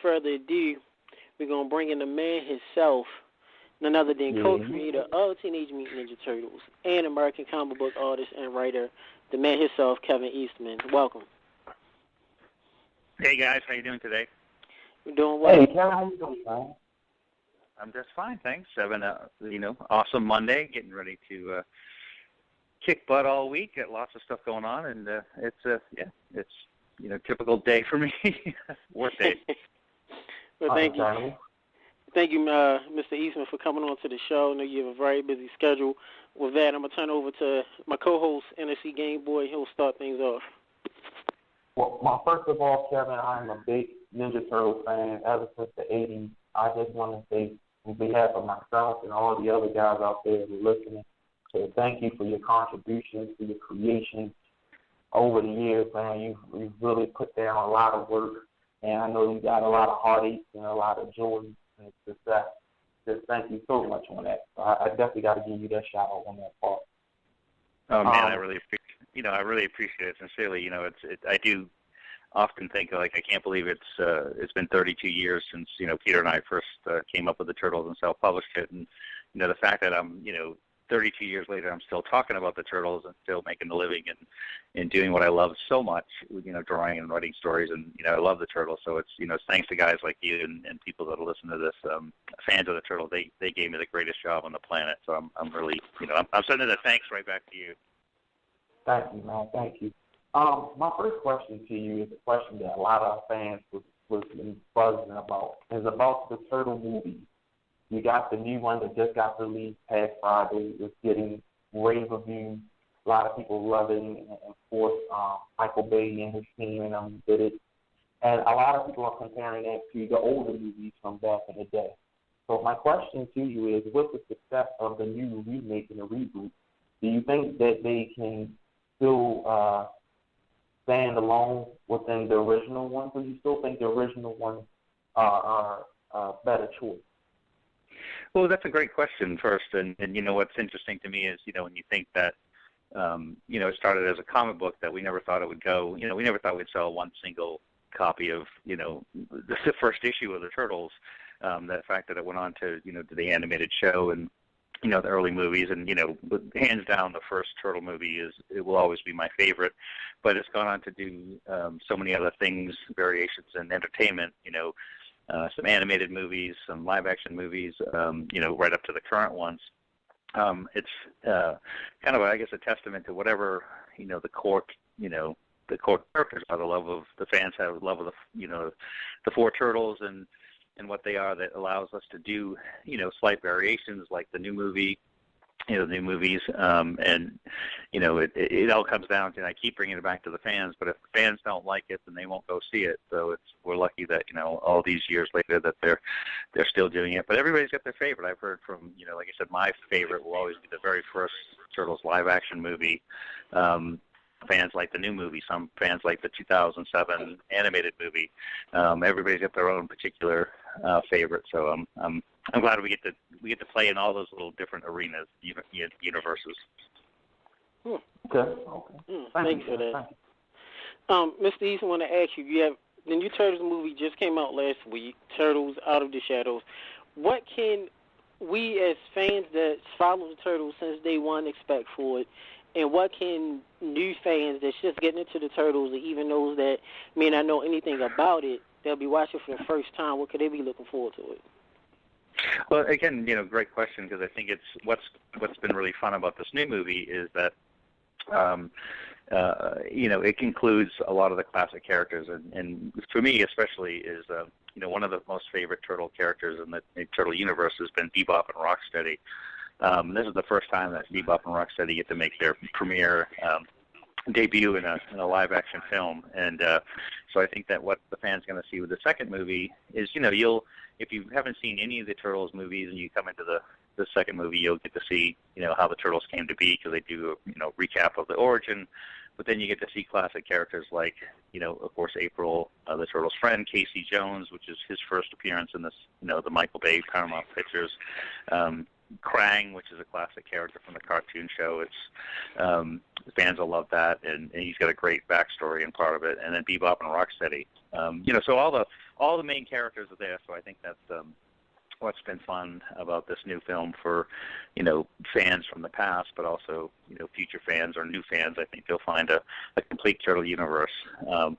further ado, we're going to bring in the man himself, none other than co-creator of Teenage Mutant Ninja Turtles and American comic book artist and writer, the man himself, Kevin Eastman. Welcome. Hey, guys. How you doing today? We're doing well. Hey, Kevin. How you doing, man? I'm just fine, thanks. Having a awesome Monday, getting ready to kick butt all week. Got lots of stuff going on, and it's typical day for me. Work day. Well, thank you. Thank you, Mr. Eastman, for coming on to the show. I know you have a very busy schedule. With that, I'm going to turn over to my co-host, NSC Gameboy. He'll start things off. Well, first of all, Kevin, I'm a big Ninja Turtle fan ever since the 80s. I just want to say, on behalf of myself and all the other guys out there who are listening, so thank you for your contributions, for your creation over the years, man. You've really put down a lot of work, and I know you got a lot of heartache and a lot of joy and success. Just thank you so much on that. So I definitely got to give you that shout out on that part. Oh man, I really appreciate it sincerely. I do often think I can't believe it's been 32 years since Peter and I first came up with the Turtles and self-published it, and the fact that I'm 32 years later I'm still talking about the Turtles and still making a living and doing what I love so much, drawing and writing stories, and I love the Turtles. So it's thanks to guys like you and people that'll listen to this, fans of the Turtles. They gave me the greatest job on the planet. So I'm really I'm sending the thanks right back to you. Thank you, man. Thank you. My first question to you is a question that a lot of fans was buzzing about. It's about the Turtle movie. You got the new one that just got released past Friday. It's getting rave reviews. A lot of people love it, and of course, Michael Bay and his team and did it. And a lot of people are comparing it to the older movies from back in the day. So my question to you is, with the success of the new remake and the reboot, do you think that they can still stand alone within the original ones, or do you still think the original ones are a better choice? Well, that's a great question first, and what's interesting to me is when you think that it started as a comic book that we never thought it would go. We never thought we'd sell one single copy of the first issue of the Turtles. The fact that it went on to to the animated show and the early movies, and hands down the first Turtle movie it will always be my favorite. But it's gone on to do so many other things, variations in entertainment. Some animated movies, some live-action movies, right up to the current ones. It's kind of, I guess, a testament to whatever the core characters are. The fans have love of the four Turtles and what they are, that allows us to do slight variations like the new movie. The new movies, and it all comes down to, and I keep bringing it back to the fans, but if the fans don't like it, then they won't go see it. So we're lucky that all these years later that they're still doing it. But everybody's got their favorite. I've heard from like I said, my favorite will always be the very first Turtles live action movie. Fans like the new movie. Some fans like the 2007 animated movie. Everybody's got their own particular favorite. So I'm glad we get to play in all those little different arenas, universes. Okay. Thanks for that. Mr. East, I want to ask you. The new Turtles movie just came out last week. Turtles Out of the Shadows. What can we as fans that follow the Turtles since day one expect for it? And what can new fans that's just getting into the Turtles, or even those that may not know anything about it, they'll be watching for the first time, what could they be looking forward to it? Well, again, great question, because I think it's what's been really fun about this new movie is that it includes a lot of the classic characters, and for me especially is one of the most favorite Turtle characters in the Turtle universe has been Bebop and Rocksteady. This is the first time that Bebop and Rocksteady get to make their premiere debut in a live-action film, and so I think that what the fans are going to see with the second movie is, if you haven't seen any of the Turtles movies and you come into the second movie, you'll get to see how the Turtles came to be, because they do a recap of the origin, but then you get to see classic characters like of course April, the Turtles' friend, Casey Jones, which is his first appearance in this the Michael Bay Paramount Pictures. Krang, which is a classic character from the cartoon show. It's fans will love that, and he's got a great backstory and part of it. And then Bebop and Rocksteady. So all all the main characters are there. So I think that's what's been fun about this new film for, fans from the past, but also, future fans or new fans. I think they'll find a complete turtle universe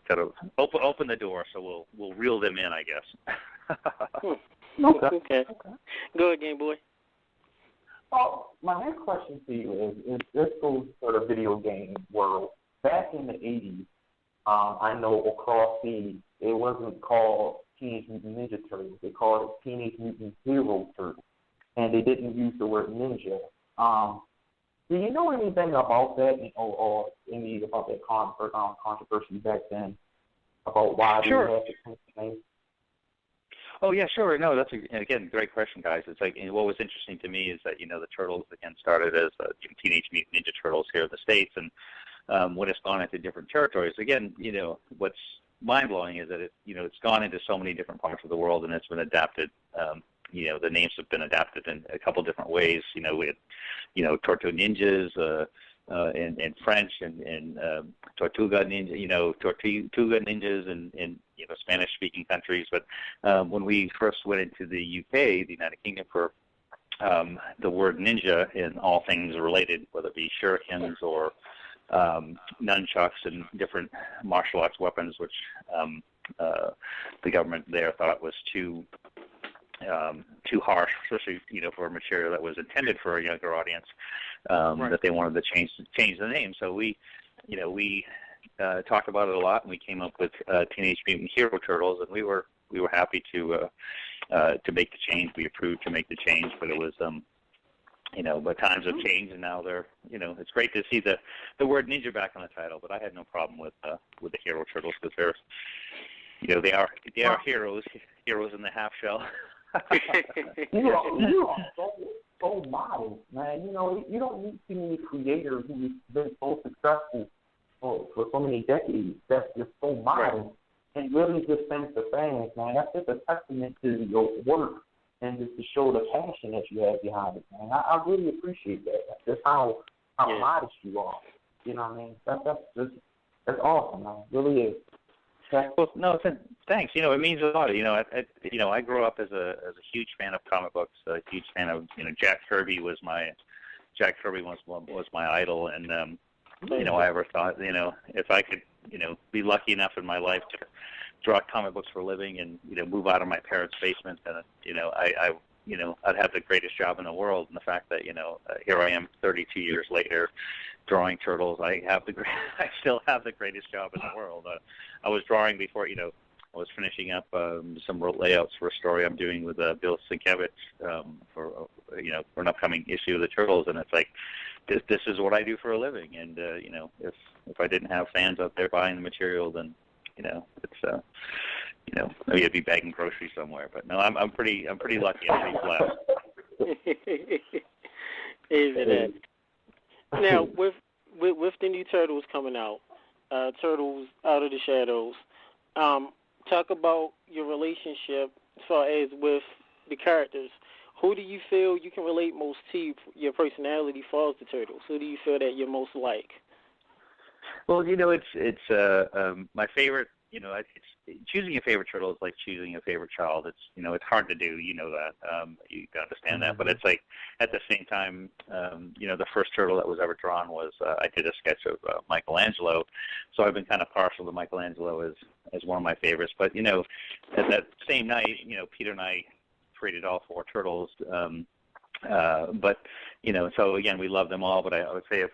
that'll open the door. So we'll reel them in, I guess. Okay. Go ahead, Gameboy. Well, my next question to you is this goes for the video game world. Back in the 80s, I know across it wasn't called Teenage Mutant Ninja Turtles. They called it Teenage Mutant Hero Turtles, and they didn't use the word ninja. Do you know anything about that, or any about that controversy back then about why they had to change the name? Oh, yeah, sure. No, that's, again, great question, guys. It's like, what was interesting to me is that, the Turtles, again, started as Teenage Mutant Ninja Turtles here in the States, and when it's gone into different territories, again, what's mind-blowing is that it's gone into so many different parts of the world, and it's been adapted. The names have been adapted in a couple different ways. We had, Tortue Ninjas in French, and Tortuga Ninja, Tortuga Ninjas in Spanish-speaking countries. But when we first went into the UK, the United Kingdom, for the word ninja in all things related, whether it be shurikens or nunchucks and different martial arts weapons, which the government there thought was too harsh, especially for a material that was intended for a younger audience, that they wanted to change the name. So we talked about it a lot, and we came up with Teenage Mutant Hero Turtles, and we were happy to make the change. We approved to make the change, but it was but times have changed, and now they're it's great to see the word ninja back on the title. But I had no problem with the Hero Turtles, because they're they are heroes in the half shell. you are so modern, man. You don't meet too many creators who've been so successful for so many decades. That's just so modern, and really just thanks the fans, man. That's just a testament to your work and just to show the passion that you have behind it, man. I really appreciate that. That's how modest you are. You know what I mean? That's awesome, man. It really is. Well, no, thanks. It means a lot. I grew up as a huge fan of comic books, a huge fan of Jack Kirby was my idol, and I ever thought if I could be lucky enough in my life to draw comic books for a living and move out of my parents' basement, then I'd have the greatest job in the world. And the fact that here I am 32 years later drawing turtles, I still have the greatest job in the world. I was drawing before, I was finishing up some layouts for a story I'm doing with Bill Sienkiewicz for an upcoming issue of the Turtles, and it's like this is what I do for a living. And if I didn't have fans out there buying the material, then it's maybe I'd be bagging groceries somewhere. But no, I'm pretty lucky. I'm pretty blessed. Amen. Now, with the new Turtles coming out, Turtles Out of the Shadows, talk about your relationship as far as with the characters. Who do you feel you can relate most to? Your personality for the Turtles. Who do you feel that you're most like? Well, it's my favorite. It's choosing a favorite turtle is like choosing a favorite child. It's hard to do. You know that. You can understand that. But it's like at the same time, the first turtle that was ever drawn was I did a sketch of Michelangelo, so I've been kind of partial to Michelangelo as one of my favorites. But at that same night, Peter and I created all four turtles. But so again, we love them all. But I would say if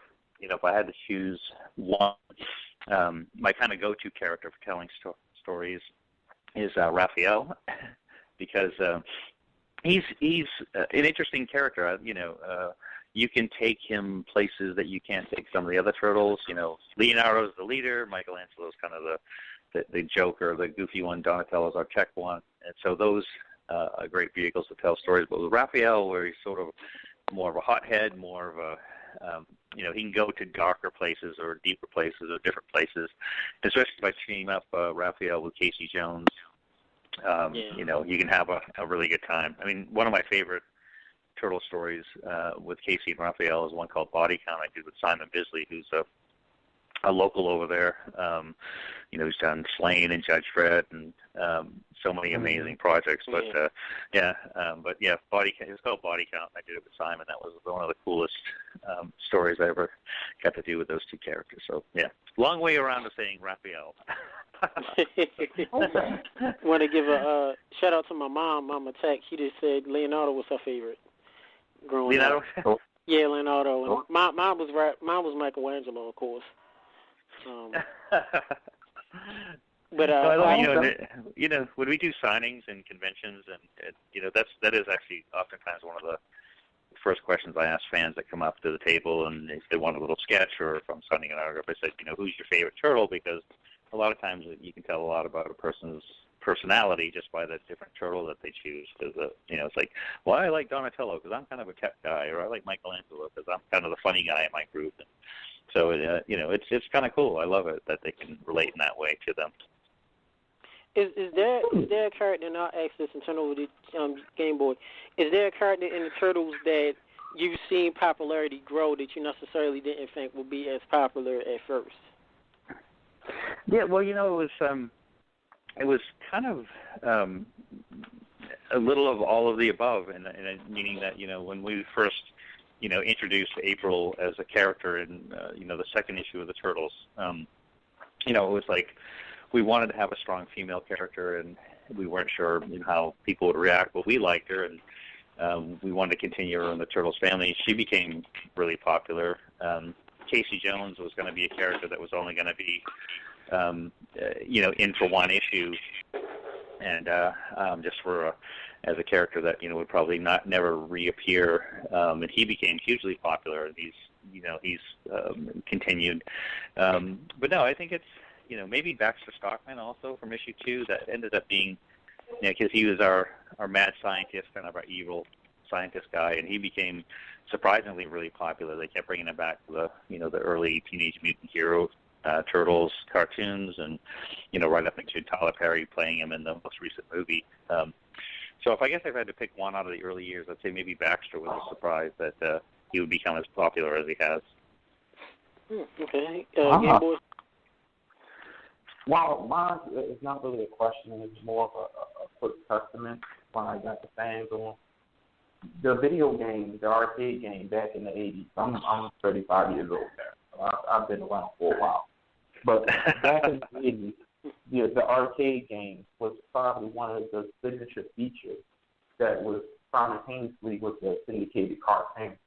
I had to choose one, my kind of go-to character for telling stories is Raphael, because he's an interesting character. You can take him places that you can't take some of the other turtles. Leonardo's the leader, Michelangelo's kind of the joker, the goofy one, Donatello's our tech one, and so those are great vehicles to tell stories. But with Raphael, where he's sort of more of a hothead, more of a he can go to darker places or deeper places or different places, especially by teaming up Raphael with Casey Jones. You can have a really good time. I mean, one of my favorite turtle stories with Casey and Raphael is one called Body Count I did with Simon Bisley, who's a local over there. Who's done Slain and Judge Dredd and so many amazing projects. But Body Count. It's called Body Count. I did it with Simon. That was one of the coolest stories I ever got to do with those two characters. So yeah, long way around to saying Raphael. Want to give a shout out to my mom, Mama Tech. She just said Leonardo was her favorite growing up. Yeah, Leonardo. And mine was Michelangelo, of course. But I love, when we do signings and conventions, and that is actually oftentimes one of the first questions I ask fans that come up to the table, and if they want a little sketch or if I'm signing an autograph, I said, who's your favorite turtle? Because a lot of times you can tell a lot about a person's personality just by the different turtle that they choose. Because it's like, well, I like Donatello because I'm kind of a tech guy, or I like Michelangelo because I'm kind of the funny guy in my group. And so it's kind of cool. I love it that they can relate in that way to them. Is there a character, and I'll ask this and turn over to Gameboy, is there a character in the Turtles that you've seen popularity grow that you necessarily didn't think would be as popular at first? Yeah, well, it was kind of a little of all of the above, and meaning that, when we first, introduced April as a character in, the second issue of the Turtles, it was like, we wanted to have a strong female character, and we weren't sure how people would react, but we liked her, and we wanted to continue her in the Turtles family. She became really popular. Casey Jones was going to be a character that was only going to be, in for one issue, and just as a character that would probably never reappear. And he became hugely popular, and he's continued. But no, I think it's maybe Baxter Stockman also from issue 2 that ended up being, because he was our mad scientist, kind of our evil scientist guy, and he became surprisingly really popular. They kept bringing him back to the early Teenage Mutant Hero Turtles cartoons, and right up into Tyler Perry playing him in the most recent movie. So if I guess I've had to pick one out of the early years, I'd say maybe Baxter was a surprise that he would become as popular as he has. Okay. Gameboy? Well, mine is not really a question. It's more of a quick testament when I got the fans on. The video game, the arcade game back in the 80s, I'm 35 years old now, so I've been around for a while. But back in the 80s, the arcade game was probably one of the signature features that was simultaneously with the syndicated cartoon.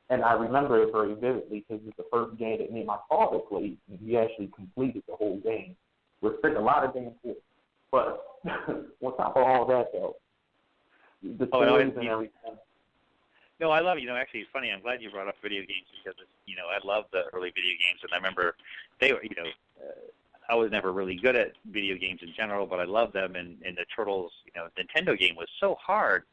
And I remember it very vividly because it's the first game that me and my father played, and we actually completed the whole game. We spent a lot of damn time. But on top of all that, though, the stories and everything. No, I love it. Actually, it's funny. I'm glad you brought up video games because, I love the early video games. And I remember they were, I was never really good at video games in general, but I loved them. And the Turtles, Nintendo game was so hard,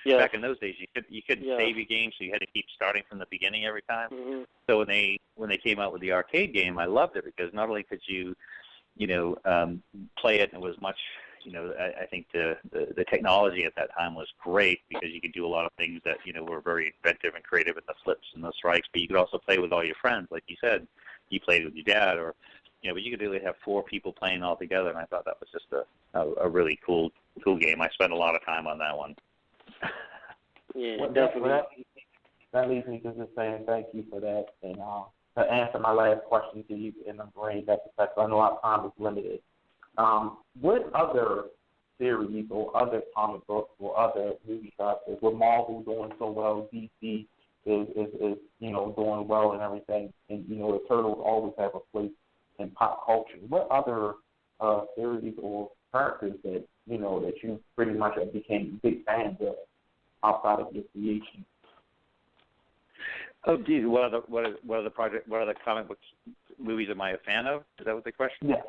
back in those days. You couldn't save your game, so you had to keep starting from the beginning every time. Mm-hmm. So when they came out with the arcade game, I loved it because not only could you, play it, and it was much, I think the technology at that time was great because you could do a lot of things that, were very inventive and creative in the flips and the strikes, but you could also play with all your friends. Like you said, you played with your dad or, but you could really have 4 people playing all together, and I thought that was just a really cool game. I spent a lot of time on that one. Yeah, well, definitely. That leads me to just saying thank you for that, and to answer my last question to you, and I'm bringing back to fact, I know our time is limited. What other series or other comic books or other movie characters, with Marvel doing so well, DC is doing well and everything, and the Turtles always have a place in pop culture. What other series or characters that that you pretty much became big fans of outside of your creation? Oh, geez, what are the comic books movies am I a fan of? Is that what the question? Yes.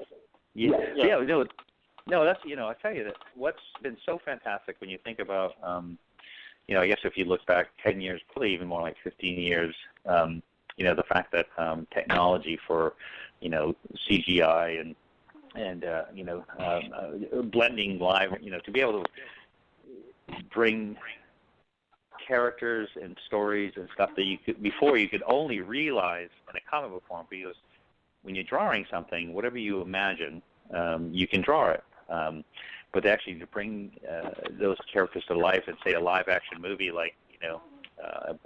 Yeah. No, that's I tell you that what's been so fantastic when you think about I guess if you look back 10 years, probably even more like 15 years, the fact that technology for CGI and blending live, to be able to bring characters and stories and stuff that you could only realize in a comic book form, because when you're drawing something, whatever you imagine, you can draw it. But actually to bring those characters to life and say a live action movie, like,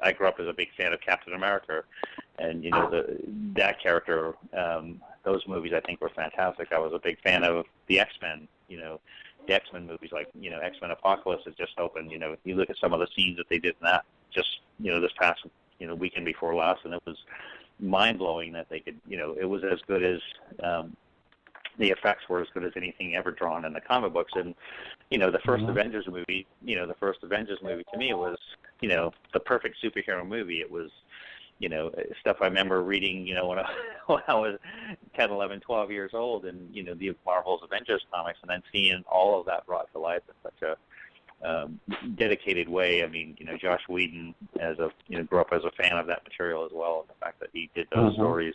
I grew up as a big fan of Captain America, and that character, those movies I think were fantastic. I was a big fan of the X-Men. The X-Men movies, like X-Men Apocalypse has just opened. You look at some of the scenes that they did in that just this past weekend before last, and it was mind blowing that they could. It was as good as the effects were as good as anything ever drawn in the comic books. And the first Avengers movie, to me was the perfect superhero movie. It was stuff I remember reading, when I was 10, 11, 12 years old, and the Marvel's Avengers comics, and then seeing all of that brought to life in such a dedicated way. I mean, Josh Whedon grew up as a fan of that material as well, and the fact that he did those stories,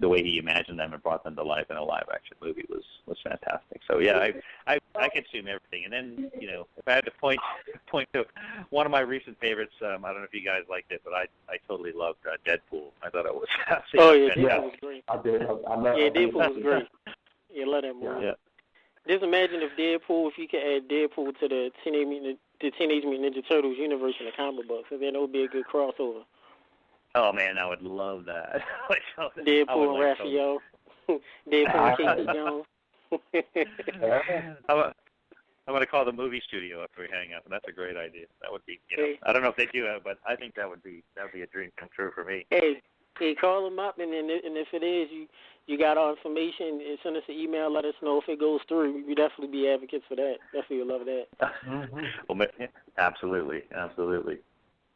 the way he imagined them and brought them to life in a live action movie was fantastic. So yeah, I consume everything. And then if I had to point to one of my recent favorites, I don't know if you guys liked it, but I totally loved Deadpool. I thought it was fantastic. Oh yeah, Deadpool was great. I did. Deadpool was great. Yeah, love that movie. Yeah. Just imagine if you could add Deadpool to the Teenage Mutant Ninja Turtles universe in the comic books, and then it would be a good crossover. Oh man, I would love that. Deadpool and Raphael. Deadpool and Casey Jones. I'm going to call the movie studio after we hang up, and that's a great idea. That would be, I don't know if they do it, but I think that would be a dream come true for me. Hey, call them up, and if it is, you got our information, send us an email, let us know if it goes through. We definitely be advocates for that. Definitely would love that. Well, absolutely.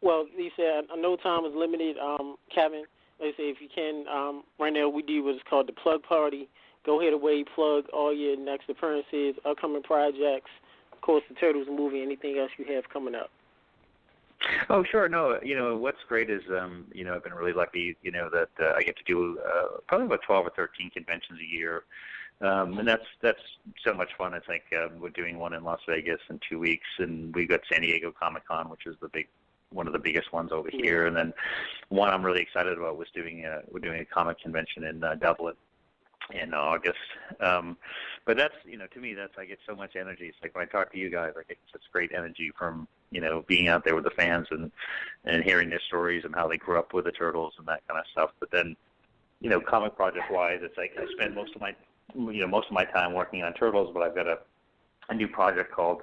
Well, Lisa, I know time is limited. Kevin, like I say, if you can, right now we do what's called the plug party. Go ahead away, plug all your next appearances, upcoming projects, of course, the Turtles movie, anything else you have coming up. Oh, sure. No, what's great is, I've been really lucky, that I get to do probably about 12 or 13 conventions a year. And that's so much fun. It's like we're doing one in Las Vegas in 2 weeks, and we've got San Diego Comic-Con, which is one of the biggest ones over here. And then one I'm really excited about was we're doing a comic convention in Dublin in August. But that's, to me, I get so much energy. It's like when I talk to you guys, I get such great energy from, being out there with the fans and hearing their stories and how they grew up with the Turtles and that kind of stuff. But then, comic project-wise, it's like I spend most of my time working on Turtles, but I've got a new project called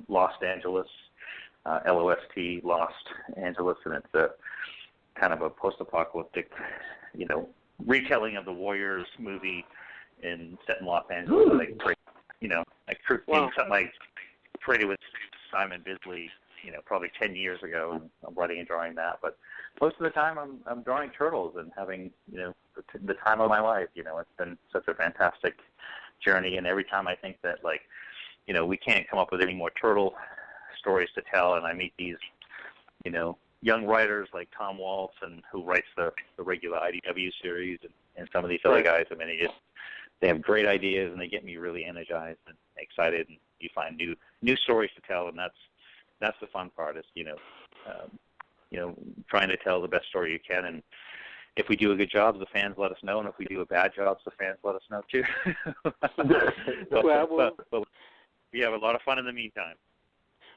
Lost Angeles, LOST, Lost Angeles, and it's a kind of a post-apocalyptic, retelling of the Warriors movie set in Los Angeles. Something I created with Simon Bisley, probably 10 years ago, and I'm writing and drawing that. But most of the time, I'm drawing Turtles and having, the time of my life. It's been such a fantastic journey, and every time I think that, we can't come up with any more Turtle stories to tell, and I meet these, young writers like Tom Waltz, and who writes the regular IDW series, and some of these other guys. I mean, they have great ideas, and they get me really energized and excited, and you find new stories to tell, and that's the fun part is, trying to tell the best story you can. And if we do a good job, the fans let us know, and if we do a bad job, the fans let us know too. but we have a lot of fun in the meantime.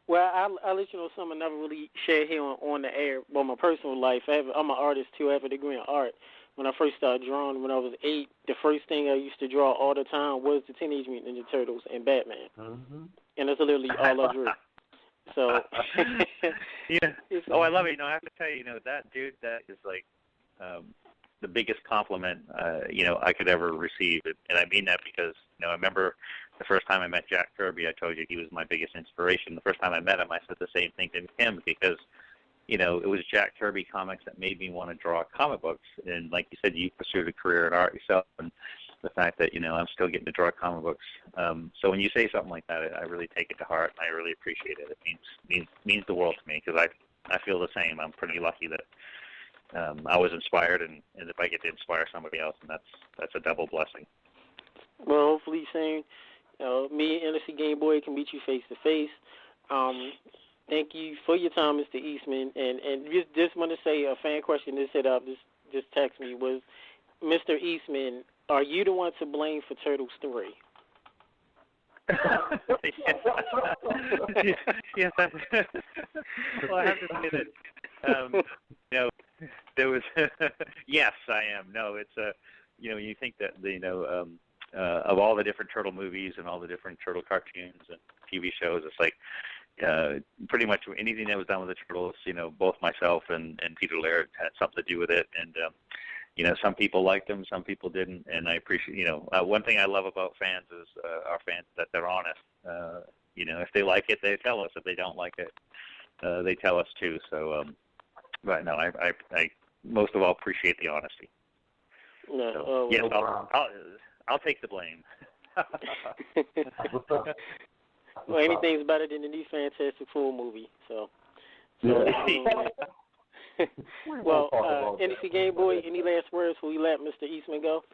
Well, I'll let you know something I never really shared here on the air. Well, my personal life, I'm an artist too. I have a degree in art. When I first started drawing when I was 8, the first thing I used to draw all the time was the Teenage Mutant Ninja Turtles and Batman. And that's literally all I drew. So, yeah. Oh, I love it. I have to tell you, that dude, that is like the biggest compliment, I could ever receive. And I mean that because, I remember the first time I met Jack Kirby, I told you he was my biggest inspiration. The first time I met him, I said the same thing to him because, it was Jack Kirby comics that made me want to draw comic books. And like you said, you pursued a career in art yourself, and the fact that, I'm still getting to draw comic books. So when you say something like that, I really take it to heart, and I really appreciate it. It means the world to me because I feel the same. I'm pretty lucky that I was inspired, and if I get to inspire somebody else, and that's a double blessing. Well, hopefully soon, me and NSC Gameboy can meet you face to face. Thank you for your time, Mr. Eastman. And just want to say a fan question that set up, just text me, was Mr. Eastman, are you the one to blame for Turtles 3? Yes. Well, I have to say that, there was. Yes, I am. No, it's you think that of all the different turtle movies and all the different turtle cartoons and TV shows, it's like pretty much anything that was done with the turtles. Both myself and Peter Laird had something to do with it, and some people liked them, some people didn't, and I appreciate. One thing I love about fans is our fans, that they're honest. If they like it, they tell us. If they don't like it, they tell us too. So, but no, I most of all appreciate the honesty. No, so, yes, I'll take the blame. Well, anything's better than the new Fantastic Four movie. So well, NBC Gameboy, any last words before we let Mr. Eastman go?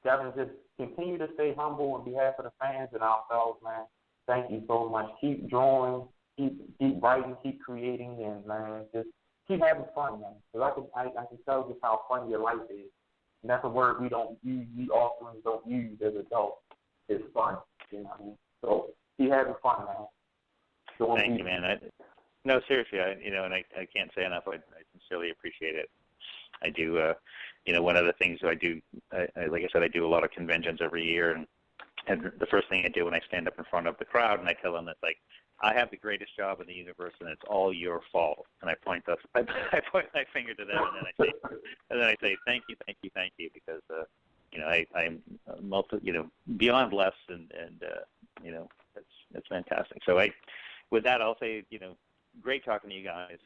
Devin, just continue to stay humble on behalf of the fans and ourselves, man. Thank you so much. Keep drawing, keep writing, keep creating, and man, just keep having fun, man. Because I can tell just how fun your life is. And that's a word we don't use, we often don't use as adults. It's fun, So keep having fun, man. Thank you, man. No, seriously, and I can't say enough. I sincerely appreciate it. I do. One of the things I do, like I said, I do a lot of conventions every year, and the first thing I do when I stand up in front of the crowd and I tell them, it's like, I have the greatest job in the universe, and it's all your fault. And I point my finger to them, and then I say, thank you, because I'm beyond blessed, and it's fantastic. So with that, I'll say, great talking to you guys.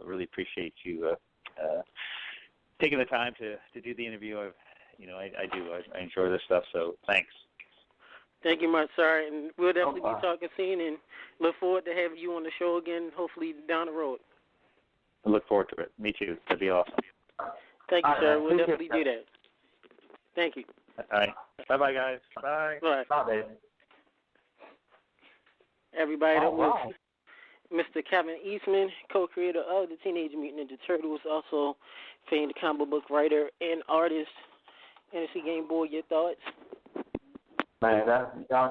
Really appreciate you taking the time to do the interview. I do. I enjoy this stuff. So thanks. Thank you much, sir. And we'll definitely be talking soon, and look forward to having you on the show again, hopefully down the road. I look forward to it. Me too. That'd be awesome. Thank you, sir. We'll definitely do that. Thank you. All right. Bye-bye, guys. Bye. Bye. Bye, baby. Everybody, that was Mr. Kevin Eastman, co-creator of the Teenage Mutant Ninja Turtles, also famed comic book writer and artist. NBC Gameboy, your thoughts? Man, y'all